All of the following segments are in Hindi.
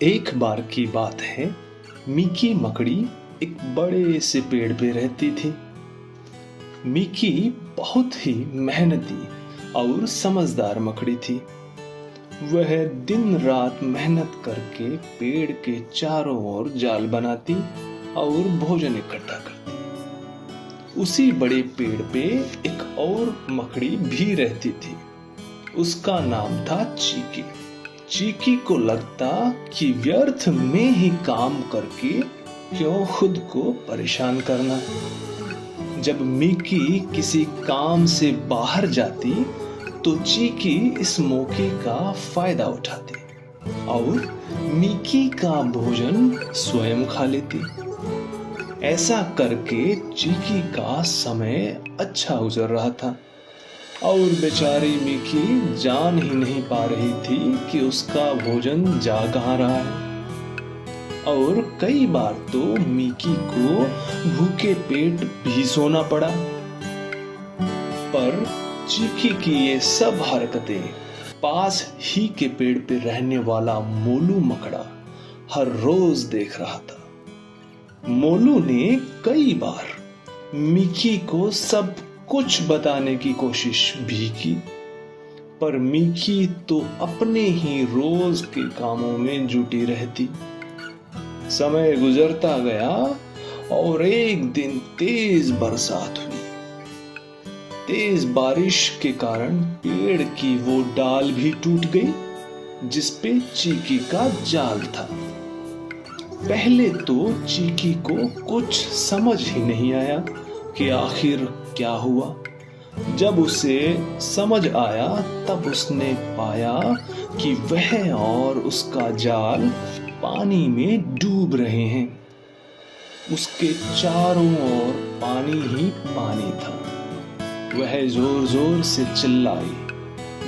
एक बार की बात है। मिकी मकड़ी एक बड़े से पेड़ पे रहती थी। मिकी बहुत ही मेहनती और समझदार मकड़ी थी। वह दिन रात मेहनत करके पेड़ के चारों ओर जाल बनाती और भोजन इकट्ठा करती। उसी बड़े पेड़ पे एक और मकड़ी भी रहती थी। उसका नाम था चीकी। चीकी को लगता कि व्यर्थ में ही काम करके क्यों खुद को परेशान करना। जब मिकी किसी काम से बाहर जाती तो चीकी इस मौके का फायदा उठाती और मिकी का भोजन स्वयं खा लेती। ऐसा करके चीकी का समय अच्छा गुजर रहा था और बेचारी मिकी जान ही नहीं पा रही थी कि उसका भोजन जा कहाँ रहा है। और कई बार तो मिकी को भूखे पेट भी सोना पड़ा। पर चीकी की ये सब हरकतें पास ही के पेड़ पे रहने वाला मोलू मकड़ा हर रोज देख रहा था। मोलू ने कई बार मिकी को सब कुछ बताने की कोशिश भी की, पर मिकी तो अपने ही रोज के कामों में जुटी रहती। समय गुजरता गया और एक दिन तेज बरसात हुई। तेज बारिश के कारण पेड़ की वो डाल भी टूट गई जिस पे चीकी का जाल था। पहले तो चीकी को कुछ समझ ही नहीं आया कि आखिर क्या हुआ। जब उसे समझ आया तब उसने पाया कि वह और उसका जाल पानी में डूब रहे हैं। उसके चारों ओर पानी ही पानी था। वह जोर जोर से चिल्लाई,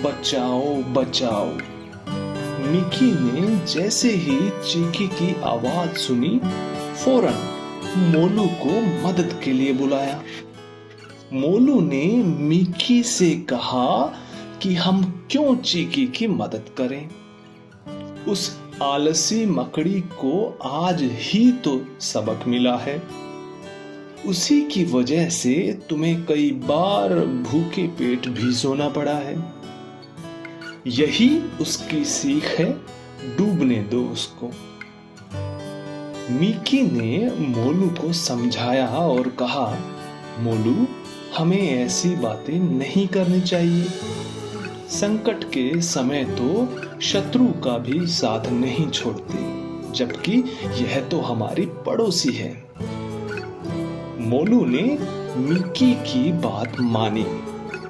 बचाओ बचाओ। मिकी ने जैसे ही चीकी की आवाज सुनी फौरन मोलू को मदद के लिए बुलाया। मोलू ने मिकी से कहा कि हम क्यों चीकी की मदद करें। उस आलसी मकड़ी को आज ही तो सबक मिला है। उसी की वजह से तुम्हें कई बार भूखे पेट भी सोना पड़ा है। यही उसकी सीख है, डूबने दो उसको। मिकी ने मोलू को समझाया और कहा, मोलू, हमें ऐसी बातें नहीं करनी चाहिए। संकट के समय तो शत्रु का भी साथ नहीं छोड़ती, जबकि यह तो हमारी पड़ोसी है। मोलू ने मिकी की बात मानी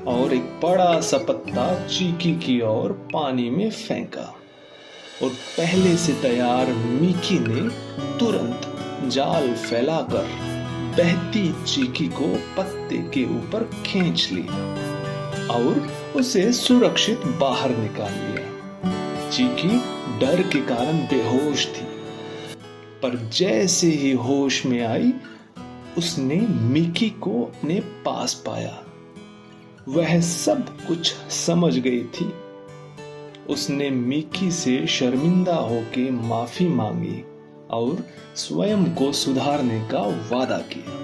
और एक बड़ा सा पत्ता चीकी की ओर पानी में फेंका और पहले से तैयार मिकी ने तुरंत जाल फैलाकर बहती चीकी को पत्ते के ऊपर खींच लिया और उसे सुरक्षित बाहर निकाल लिया। चीकी डर के कारण बेहोश थी, पर जैसे ही होश में आई उसने मिकी को अपने पास पाया। वह सब कुछ समझ गई थी। उसने मिकी से शर्मिंदा होकर माफी मांगी और स्वयं को सुधारने का वादा किया।